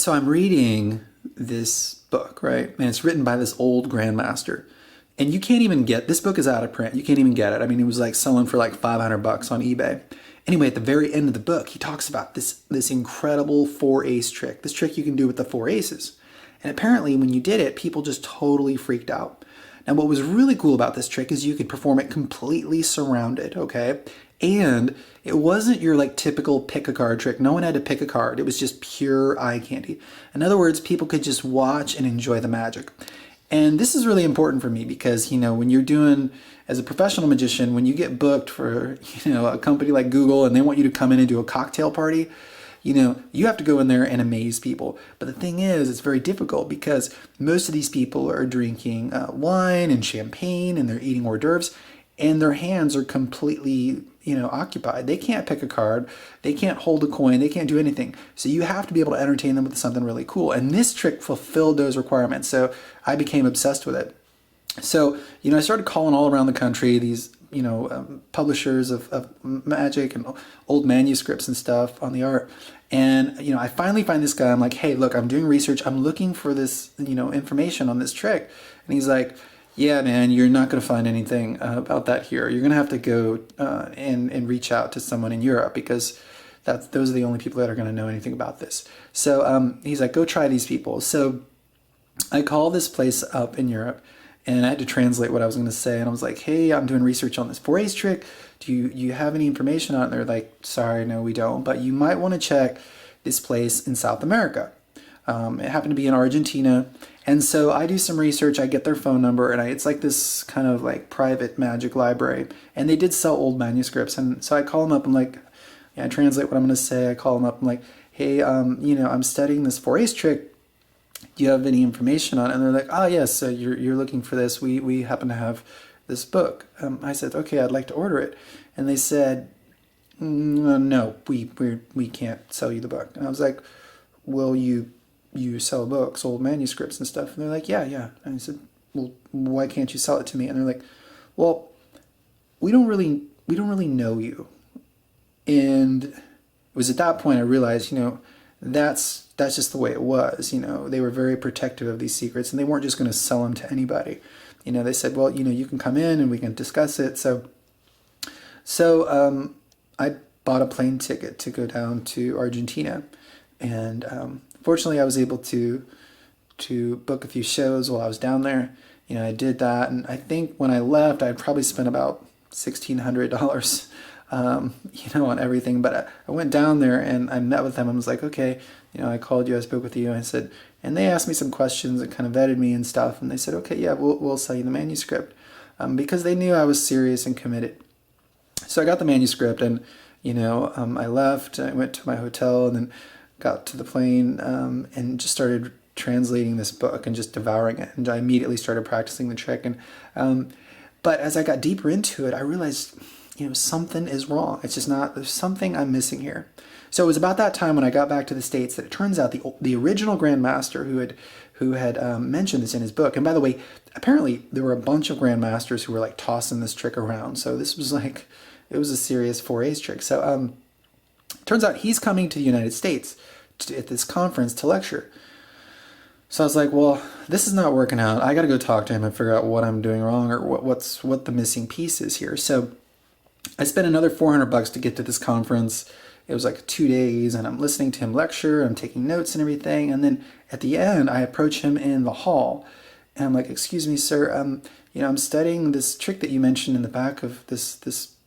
So I'm reading this book, right? And it's written by this old grandmaster. And you can't even get, this book is out of print. You can't even get it. I mean, it was like selling for like 500 bucks on eBay. Anyway, at the very end of the book, he talks about this incredible four ace trick. This trick you can do with the four aces. And apparently when you did it, people just totally freaked out. Now, what was really cool about this trick is you could perform it completely surrounded, okay? And it wasn't your like typical pick a card trick. No one had to pick a card. It was just pure eye candy. In other words, people could just watch and enjoy the magic. And this is really important for me because, when you're doing, as a professional magician, when you get booked for, a company like Google and they want you to come in and do a cocktail party, you have to go in there and amaze people. But the thing is, it's very difficult because most of these people are drinking wine and champagne and they're eating hors d'oeuvres and their hands are completely, occupied. They can't pick a card. They can't hold a coin. They can't do anything. So you have to be able to entertain them with something really cool. And this trick fulfilled those requirements. So I became obsessed with it. So, I started calling all around the country, these, publishers of magic and old manuscripts and stuff on the art. And, I finally find this guy. I'm like, hey, look, I'm doing research. I'm looking for this, information on this trick. And he's like, yeah, man, you're not going to find anything about that here. You're going to have to go and reach out to someone in Europe because those are the only people that are going to know anything about this. So he's like, go try these people. So I call this place up in Europe and I had to translate what I was going to say. And I was like, hey, I'm doing research on this four ace trick. Do you have any information on it? And they're like, sorry, no, we don't. But you might want to check this place in South America. It happened to be in Argentina. And so I do some research, I get their phone number, and it's like this kind of like private magic library. And they did sell old manuscripts. And so I call them up, I'm like, I translate what I'm going to say. I call them up, I'm like, hey, I'm studying this four ace trick. Do you have any information on it? And they're like, oh, yes, so you're looking for this. We happen to have this book. I said, okay, I'd like to order it. And they said, no, we can't sell you the book. And I was like, will you sell books, old manuscripts and stuff? And they're like, yeah. And I said, well, why can't you sell it to me? And they're like, well, we don't really know you. And it was at that point I realized, that's just the way it was. They were very protective of these secrets and they weren't just going to sell them to anybody. They said, well, you can come in and we can discuss it. So I bought a plane ticket to go down to Argentina. And fortunately, I was able to book a few shows while I was down there. I did that, and I think when I left, I'd probably spent about $1,600, on everything. But I went down there and I met with them. I was like, okay, I called you, I spoke with you, and I said, and they asked me some questions and kind of vetted me and stuff, and they said, okay, yeah, we'll sell you the manuscript, because they knew I was serious and committed. So I got the manuscript, and I left. I went to my hotel, and then got to the plane and just started translating this book and just devouring it. And I immediately started practicing the trick. And but as I got deeper into it, I realized, something is wrong. It's just not, there's something I'm missing here. So it was about that time when I got back to the States that it turns out the original grandmaster who had mentioned this in his book. And by the way, apparently there were a bunch of grandmasters who were like tossing this trick around. So this was like, it was a serious four ace trick. So turns out he's coming to the United States at this conference to lecture. So I was like, well, this is not working out. I got to go talk to him and figure out what I'm doing wrong or what the missing piece is here. So I spent another $400 to get to this conference. It was like 2 days, and I'm listening to him lecture. I'm taking notes and everything. And then at the end, I approach him in the hall, and I'm like, excuse me, sir. I'm studying this trick that you mentioned in the back of this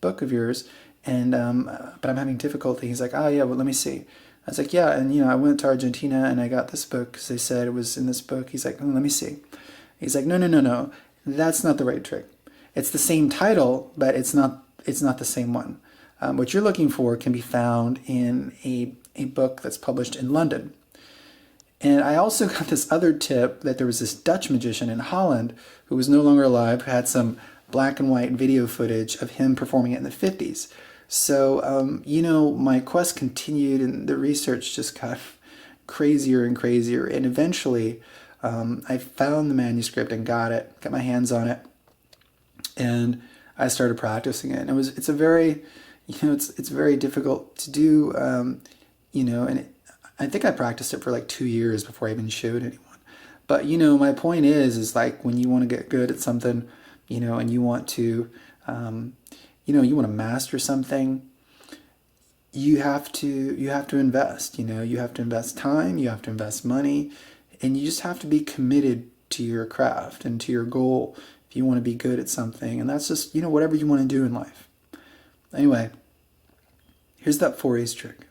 book of yours, and but I'm having difficulty. He's like, oh yeah, well, let me see. I was like, yeah, and I went to Argentina and I got this book because they said it was in this book. He's like, let me see. He's like, no, that's not the right trick. It's the same title, but it's not the same one. What you're looking for can be found in a book that's published in London. And I also got this other tip that there was this Dutch magician in Holland who was no longer alive, who had some black and white video footage of him performing it in the 50s. So, my quest continued and the research just got crazier and crazier. And eventually, I found the manuscript and got my hands on it. And I started practicing it. And it's a very, it's very difficult to do, and I think I practiced it for like 2 years before I even showed anyone. But you know, my point is like when you want to get good at something, you know, and you want to, um, you want to master something, you have to invest. You know, you have to invest time, you have to invest money, and you just have to be committed to your craft and to your goal if you want to be good at something. And that's just, whatever you want to do in life. Anyway, here's that 4/8 trick.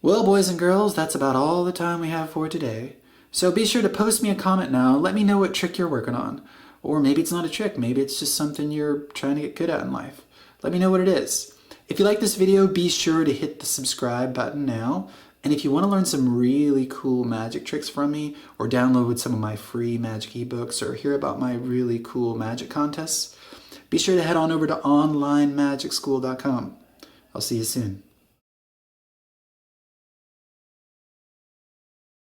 Well, boys and girls, that's about all the time we have for today. So be sure to post me a comment now. Let me know what trick you're working on. Or maybe it's not a trick. Maybe it's just something you're trying to get good at in life. Let me know what it is. If you like this video, be sure to hit the subscribe button now. And if you want to learn some really cool magic tricks from me, or download some of my free magic ebooks, or hear about my really cool magic contests, be sure to head on over to onlinemagicschool.com. I'll see you soon.